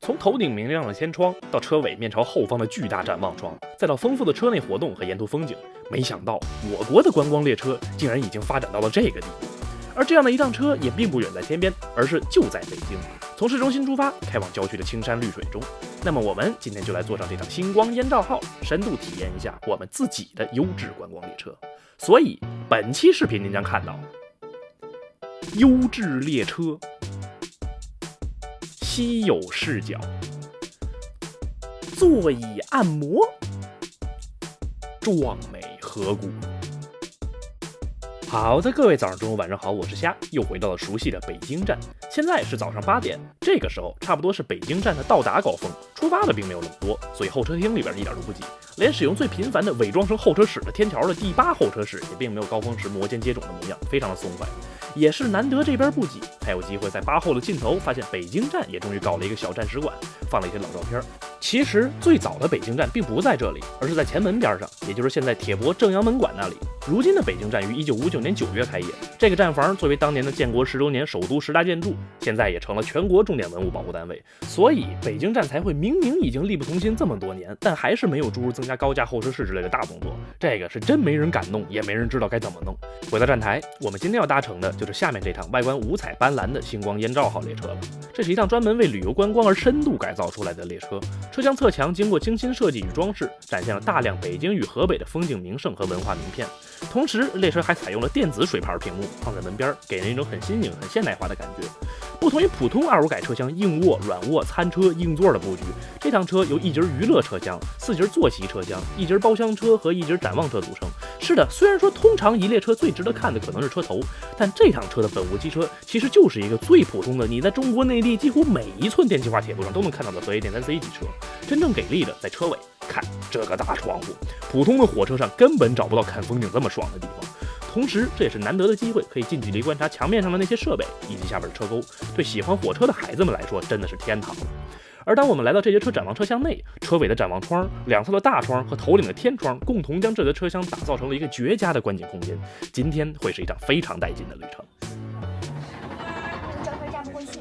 从头顶明亮的天窗，到车尾面朝后方的巨大展望窗，再到丰富的车内活动和沿途风景，没想到我国的观光列车竟然已经发展到了这个地步。而这样的一趟车也并不远在天边，而是就在北京，从市中心出发，开往郊区的青山绿水中。那么我们今天就来坐上这趟星光燕赵号，深度体验一下我们自己的优质观光列车。所以本期视频您将看到优质列车、稀有视角、座椅按摩、壮美河谷。好的，各位早上、中午、晚上好，我是虾，又回到了熟悉的北京站。现在是早上8点，这个时候差不多是北京站的到达高峰，出发的并没有那么多，所以候车厅里边一点都不挤，连使用最频繁的伪装成候车室的天桥的第8候车室也并没有高峰时摩肩接踵的模样，非常的松快。也是难得这边不挤，才有机会在8后的尽头发现北京站也终于搞了一个小战史馆，放了一些老照片。其实最早的北京站并不在这里，而是在前门边上，也就是现在铁泊正阳门馆那里。如今的北京站于1959年9月开业，这个站房作为当年的建国10周年首都10大建筑，现在也成了全国重点文物保护单位。所以北京站才会明明已经力不从心这么多年，但还是没有诸如增加高架候车室之类的大动作。这个是真没人敢弄，也没人知道该怎么弄。回到站台，我们今天要搭乘的就是下面这趟外观五彩斑斓的星光燕赵号列车了。这是一趟专门为旅游观光而深度改造出来的列车，车厢侧墙经过精心设计与装饰，展现了大量北京与河北的风景名胜和文化名片。同时列车还采用了电子水牌屏幕放在门边，给人一种很新颖很现代化的感觉。不同于普通25改车厢硬卧、软卧、餐车、硬座的布局，这趟车由1节娱乐车厢、4节坐席车厢、1节包厢车和1节展望车组成。是的，虽然说通常一列车最值得看的可能是车头，但这趟车的本无机车其实就是一个最普通的你在中国内地几乎每一寸电气化铁路上都能看到的和 A.3C 级车。真正给力的在车尾，看这个大窗户，普通的火车上根本找不到看风景这么爽的地方。同时这也是难得的机会，可以近距离观察墙面上的那些设备以及下边的车沟，对喜欢火车的孩子们来说真的是天堂了。而当我们来到这节车展望车厢内，车尾的展望窗、两侧的大窗和头顶的天窗共同将这节车厢打造成了一个绝佳的观景空间。今天会是一场非常带劲的旅程。这会站不过去。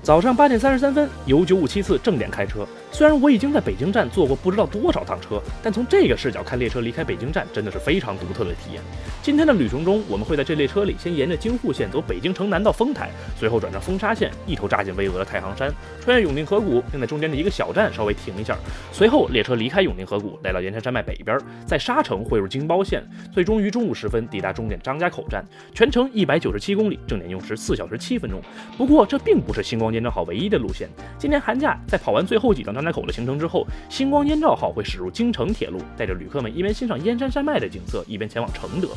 早上8点33分，由957次正点开车。虽然我已经在北京站坐过不知道多少趟车，但从这个视角看列车离开北京站，真的是非常独特的体验。今天的旅程中，我们会在这列车里先沿着京沪线走北京城南到丰台，随后转上丰沙线，一头扎进巍峨的太行山，穿越永定河谷，并在中间的一个小站稍微停一下。随后列车离开永定河谷，来到盐山山脉北边，在沙城汇入京包线，最终于中午时分抵达终点张家口站。全程197公里，正点用时4小时7分钟。不过这并不是星光燕赵号唯一的路线。今年寒假在跑完最后几趟张家口的行程之后，星光燕赵号会驶入京承铁路，带着旅客们一边欣赏燕山山脉的景色，一边前往承德。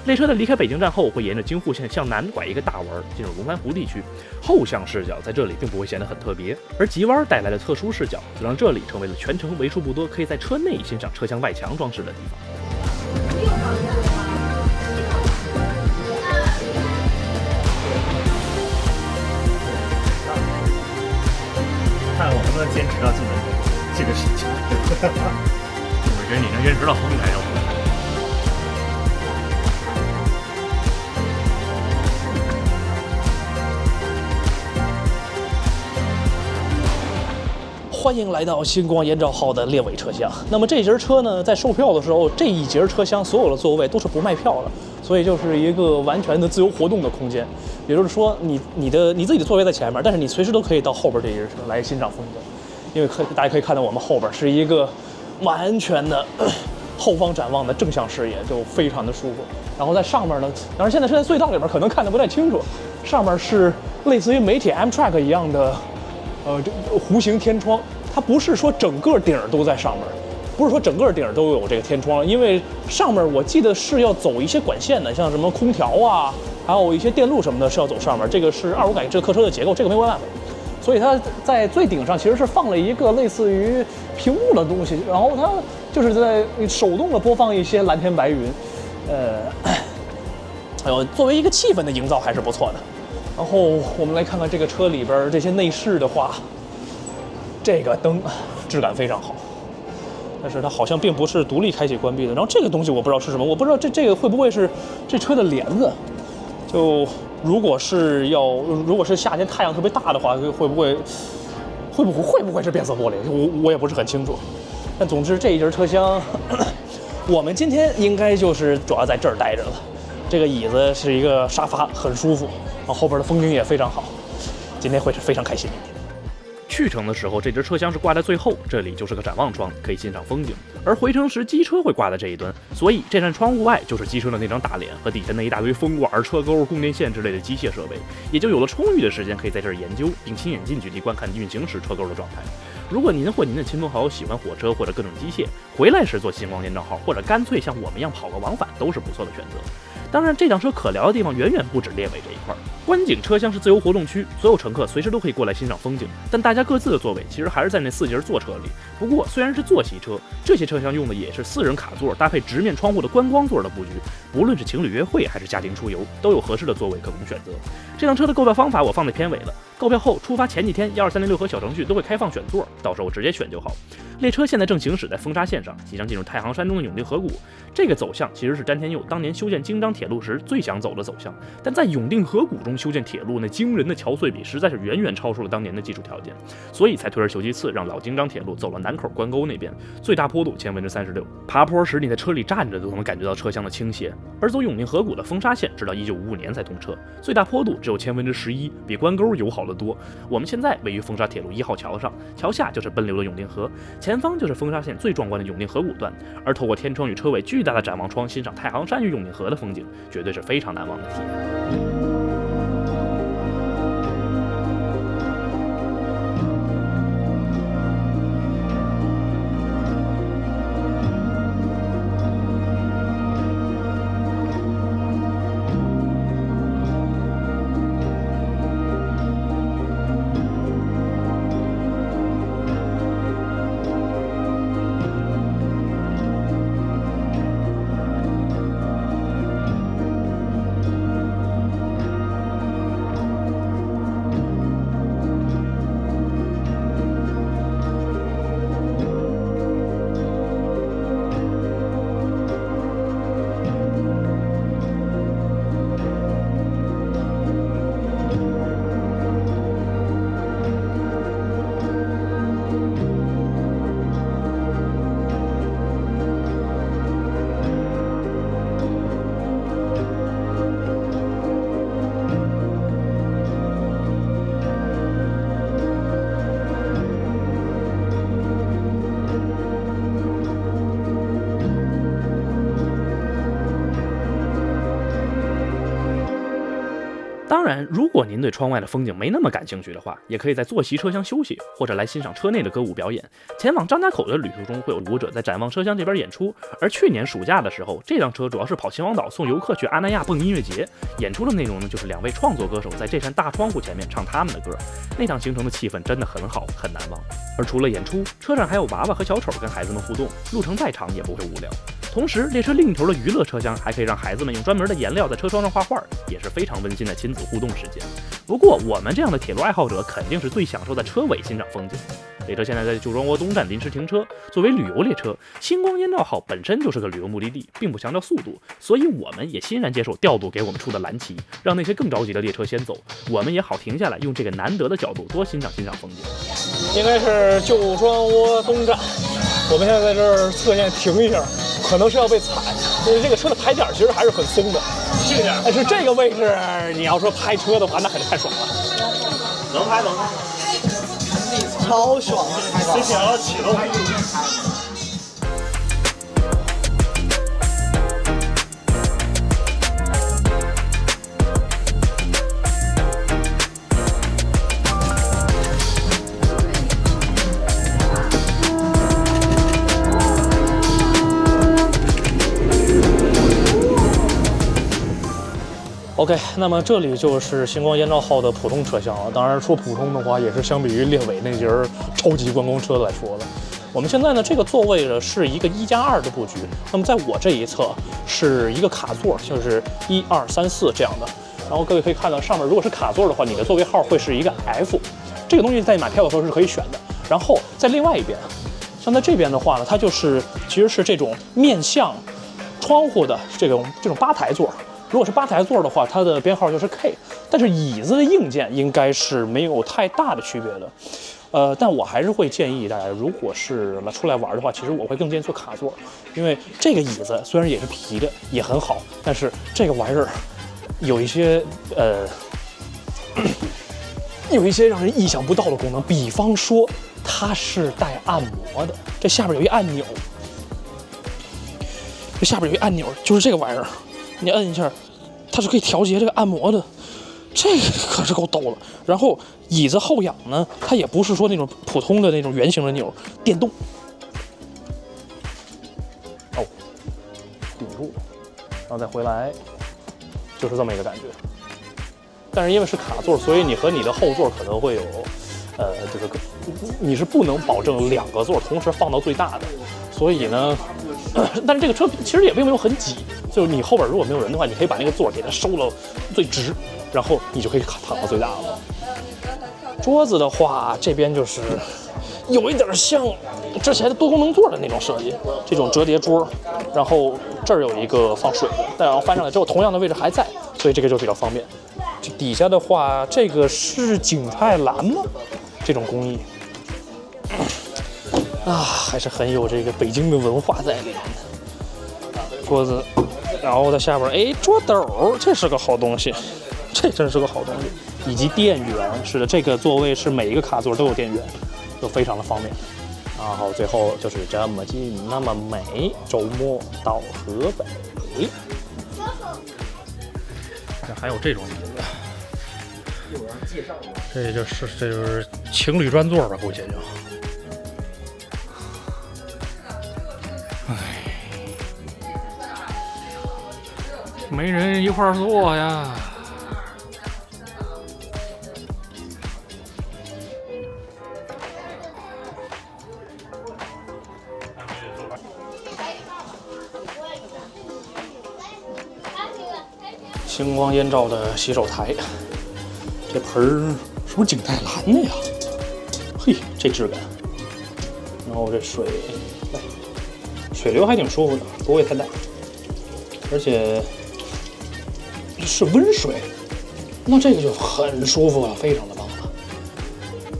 列车在离开北京站后，会沿着京沪线向南拐一个大弯，进入龙潭湖地区。后向视角在这里并不会显得很特别，而急弯带来的特殊视角，则让这里成为了全程为数不多可以在车内欣赏车厢外墙装饰的地方。看我能不能坚持到这个事情。我觉得你能坚持到丰台就不错。欢迎来到星光燕赵号的列尾车厢。那么这节车呢，在售票的时候，这一节车厢所有的座位都是不卖票的，所以就是一个完全的自由活动的空间。也就是说，你自己的座位在前面，但是你随时都可以到后边这节车来欣赏风景。因为大家可以看到我们后边是一个完全的后方展望的正向视野，就非常的舒服。然后在上面呢，当然现在是在隧道里面，可能看得不太清楚，上面是类似于美铁 Amtrak 一样的这弧形天窗。它不是说整个顶都在上面，不是说整个顶都有这个天窗，因为上面我记得是要走一些管线的，像什么空调啊，还有一些电路什么的是要走上面。这个是25改这个客车的结构，这个没有办法。所以它在最顶上其实是放了一个类似于屏幕的东西，然后它就是在手动的播放一些蓝天白云，作为一个气氛的营造还是不错的。然后我们来看看这个车里边这些内饰的话，这个灯质感非常好，但是它好像并不是独立开启关闭的。然后这个东西我不知道是什么，我不知道这个会不会是这车的帘子？就如果是夏天太阳特别大的话，会不会是变色玻璃？我也不是很清楚。但总之这一节车厢，我们今天应该就是主要在这儿待着了。这个椅子是一个沙发，很舒服，然后后边的风景也非常好。今天会是非常开心的一天。去程的时候，这节车厢是挂在最后，这里就是个展望窗，可以欣赏风景。而回程时，机车会挂在这一端，所以这扇窗户外就是机车的那张大脸和底下那一大堆风管、车钩、供电线之类的机械设备，也就有了充裕的时间可以在这儿研究，并亲眼近距离观看运行时车钩的状态。如果您或您的亲朋好友喜欢火车或者各种机械，回来时做星光电照号，或者干脆像我们一样跑个往返，都是不错的选择。当然，这辆车可聊的地方远远不止列尾这一块。观景车厢是自由活动区，所有乘客随时都可以过来欣赏风景，但大家各自的座位其实还是在那4节座车里。不过，虽然是坐席车，这些车厢用的也是4人卡座搭配直面窗户的观光座的布局，不论是情侣约会还是家庭出游，都有合适的座位可供选择。这辆车的购票方法我放在片尾了，购票后出发前几天12306和小程序都会开放选座，到时候直接选就好。列车现在正行驶在风沙线上，即将进入太行山中的永定河谷。这个走向其实是詹天佑当年修建京张铁路时最想走的走向，但在永定河谷中修建铁路那惊人的桥隧比实在是远远超出了当年的技术条件，所以才退而求其次，让老京张铁路走了南口关沟那边，最大坡度36%，爬坡时你在车里站着都能感觉到车厢的倾斜。而走永定河谷的风沙线直到1955年才通车，最大坡度只有11%，比关沟友好得多。我们现在位于风沙铁路1号桥上，桥下就是奔流的永定河，前方就是风沙线最壮观的永定河谷段。而透过天窗与车尾巨大的展望窗欣赏太行山与永定河的风景，绝对是非常难忘的体验。当然，如果您对窗外的风景没那么感兴趣的话，也可以在坐席车厢休息，或者来欣赏车内的歌舞表演。前往张家口的旅途中，会有舞者在展望车厢这边演出。而去年暑假的时候，这辆车主要是跑秦皇岛送游客去阿那亚蹦音乐节，演出的内容呢，就是2位创作歌手在这扇大窗户前面唱他们的歌。那趟行程的气氛真的很好，很难忘。而除了演出，车上还有娃娃和小丑跟孩子们互动，路程再长也不会无聊。同时，列车另一头的娱乐车厢还可以让孩子们用专门的颜料在车窗上画画，也是非常温馨的亲子互动时间。不过，我们这样的铁路爱好者肯定是最享受在车尾欣赏风景。列车现在在旧庄窝东站临时停车，作为旅游列车，星光烟照号本身就是个旅游目的地，并不强调速度，所以我们也欣然接受调度给我们出的蓝旗，让那些更着急的列车先走，我们也好停下来，用这个难得的角度多欣赏风景。应该是旧庄窝东站，我们现在在这儿侧线停一下，可能是要被踩，因为这个车的排点其实还是很松的。这个点，但是这个位置你要说拍车的话，那肯定太爽了。能拍。超爽！CPL 启动。OK， 那么这里就是星光烟照号的普通车厢了。当然说普通的话，也是相比于列尾那节超级观光车来说的。我们现在呢，这个座位呢是一个1+2的布局。那么在我这一侧是一个卡座，就是1、2、3、4这样的。然后各位可以看到上面，如果是卡座的话，你的座位号会是一个 F， 这个东西在买票的时候是可以选的。然后在另外一边像在这边的话呢，它其实是这种面向窗户的这种吧台座。如果是吧台座的话，它的编号就是 K， 但是椅子的硬件应该是没有太大的区别的。但我还是会建议大家，如果是出来玩的话，其实我会更建议坐卡座，因为这个椅子虽然也是皮的，也很好，但是这个玩意儿有一些让人意想不到的功能，比方说它是带按摩的，这下边有一按钮，就是这个玩意儿，你摁一下，它是可以调节这个按摩的。这个可是够逗了。然后椅子后仰呢，它也不是说那种普通的那种圆形的钮，电动。哦，顶住，然后再回来，就是这么一个感觉。但是因为是卡座，所以你和你的后座可能会有，就是你是不能保证2个座同时放到最大的。所以呢，但是这个车其实也并没有很挤，就是你后边如果没有人的话，你可以把那个座给它收到最直。然后你就可以躺到最大了。桌子的话，这边就是有一点像之前的多功能座的那种设计，这种折叠桌。然后这儿有一个放水的，但然后翻上来之后，同样的位置还在，所以这个就比较方便。这底下的话，这个是景泰蓝吗？这种工艺啊，还是很有这个北京的文化在里面的。桌子，然后在下边，哎，桌斗，这是个好东西。这真是个好东西，以及电源，是的，这个座位是每一个卡座都有电源，就非常的方便。然后最后就是这么近，那么美，周末到河北。这还有这种椅子，这就是情侣专座吧，估计就。没人一块儿坐呀。星光烟照的洗手台，这盆儿是不是景泰蓝的呀？嘿，这质感。然后这水，水流还挺舒服的，不会太大，而且是温水，那这个就很舒服了，非常的棒了。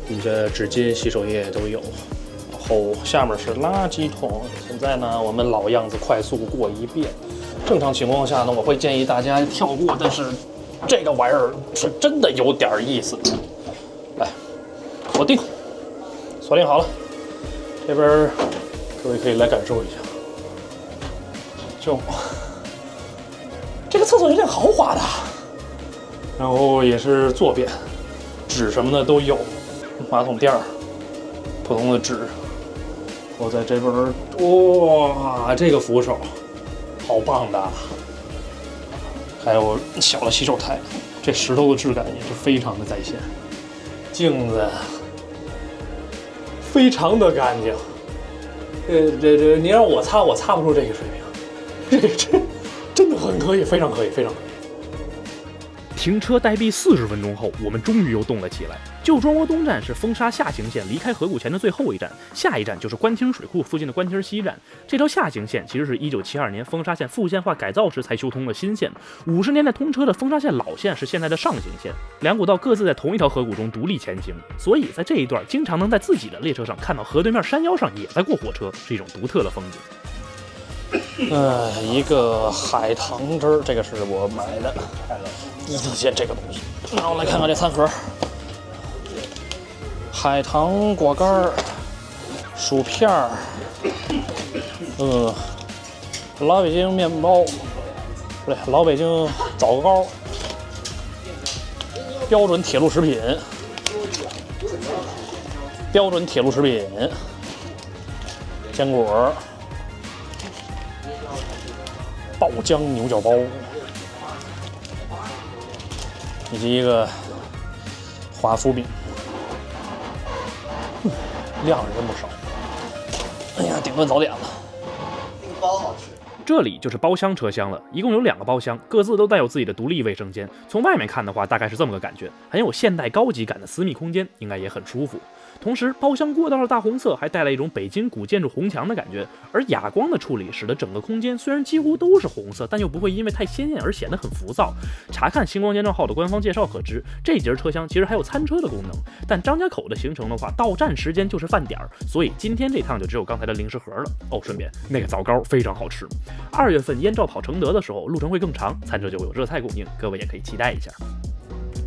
底下纸巾、洗手液都有，然后下面是垃圾桶。现在呢，我们老样子快速过一遍。正常情况下呢，我会建议大家跳过，但是这个玩意儿是真的有点意思。来，锁定好了，这边各位可以来感受一下。就这个厕所有点豪华的，然后也是坐便，纸什么的都有，马桶垫儿，普通的纸。我在这边，哇，这个扶手。好棒的，还有小的洗手台，这石头的质感也是非常的在线。镜子非常的干净，这你让我擦，我擦不出这个水平，这真的很可以，非常可以。停车待毙40分钟后，我们终于又动了起来。旧庄窝东站是风沙下行线离开河谷前的最后一站，下一站就是官厅水库附近的官厅西站。这条下行线其实是1972年风沙线复线化改造时才修通的新线。50年代通车的风沙线老线是现在的上行线，两股道各自在同一条河谷中独立前行，所以在这一段经常能在自己的列车上看到河对面山腰上也在过火车，是一种独特的风景。一个海棠汁儿，这个是我买的，第一次见这个东西。然后来看看这餐盒，海棠果干、薯片儿，老北京面包，不对，老北京枣糕，标准铁路食品，坚果。爆浆牛角包，以及一个华夫饼，量是真不少。哎呀，顶顿早点了。这个包好吃。这里就是包厢车厢了，一共有2个包厢，各自都带有自己的独立卫生间。从外面看的话，大概是这么个感觉，很有现代高级感的私密空间，应该也很舒服。同时，包厢过道的大红色还带来一种北京古建筑红墙的感觉，而哑光的处理使得整个空间虽然几乎都是红色，但又不会因为太鲜艳而显得很浮躁。查看星光延长号的官方介绍可知，这节车厢其实还有餐车的功能，但张家口的行程的话，到站时间就是饭点儿，所以今天这趟就只有刚才的零食盒了。哦，顺便那个枣糕非常好吃。2月份燕赵跑承德的时候，路程会更长，餐车就会有热菜供应，各位也可以期待一下。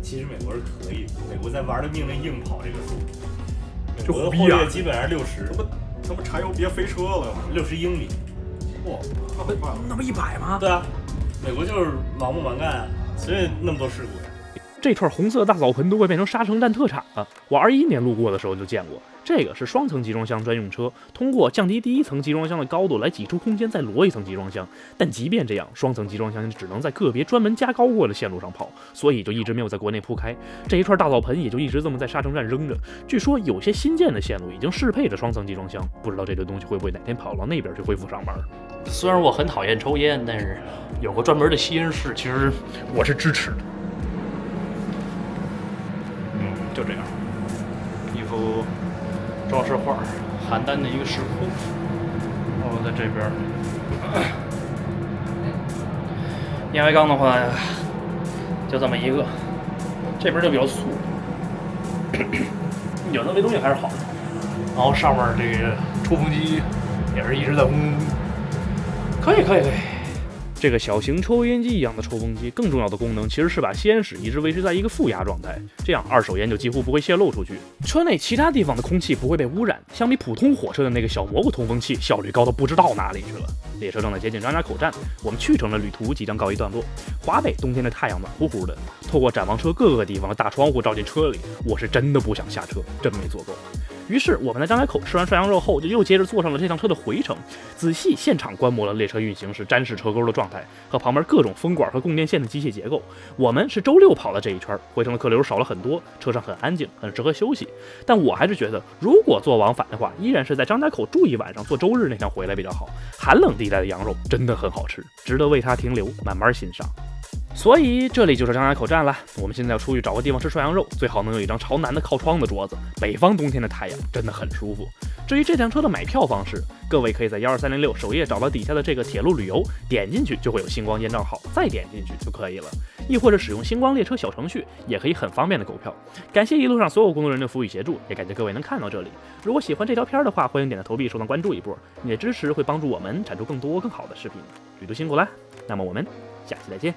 其实美国是可以的，美国在玩的命令硬跑这个数，美就国的后略基本上60，他们柴油别飞车了，60英里。哇，那很快了。那不100吗？对啊，美国就是盲目蛮干，所以那么多事故。这串红色大澡盆都会变成沙城站特产了。我21年路过的时候就见过，这个是双层集装箱专用车，通过降低第一层集装箱的高度来挤出空间，再摞一层集装箱。但即便这样，双层集装箱只能在个别专门加高过的线路上跑，所以就一直没有在国内铺开。这一串大澡盆也就一直这么在沙城站扔着。据说有些新建的线路已经适配着双层集装箱，不知道这堆东西会不会哪天跑到那边去恢复上班。虽然我很讨厌抽烟，但是有个专门的吸烟室，其实我是支持的。就这样，一幅装饰画，邯郸的一个石窟，然后在这边，烟灰缸的话就这么一个，这边就比较素，有那微东西还是好的。然后上面这个抽风机也是一直在嗡嗡，可以。这个小型抽油烟机一样的抽风机，更重要的功能其实是把吸烟室一直维持在一个负压状态，这样二手烟就几乎不会泄露出去，车内其他地方的空气不会被污染。相比普通火车的那个小蘑菇通风器，效率高到不知道哪里去了。列车正在接近张家口站，我们去程的旅途即将告一段落。华北冬天的太阳暖乎乎的，透过展望车各个地方的大窗户照进车里，我是真的不想下车，真没坐够。于是我们在张家口吃完涮羊肉后，就又接着坐上了这趟车的回程，仔细现场观摩了列车运行时粘实车钩的状态和旁边各种风管和供电线的机械结构。我们是周6跑了这一圈，回程的客流少了很多，车上很安静，很适合休息。但我还是觉得，如果做往返的话，依然是在张家口住一晚上，坐周日那趟回来比较好。寒冷地带的羊肉真的很好吃，值得为它停留，慢慢欣赏。所以这里就是张家口站了，我们现在要出去找个地方吃涮羊肉，最好能有一张朝南的靠窗的桌子。北方冬天的太阳真的很舒服。至于这辆车的买票方式，各位可以在12306首页找到底下的这个铁路旅游，点进去就会有星光验证号，再点进去就可以了。亦或者使用星光列车小程序，也可以很方便的购票。感谢一路上所有工作人员的服务与协助，也感谢各位能看到这里。如果喜欢这条片的话，欢迎点个投币，收藏关注一波，你的支持会帮助我们产出更多更好的视频。旅途辛苦啦，那么我们下期再见。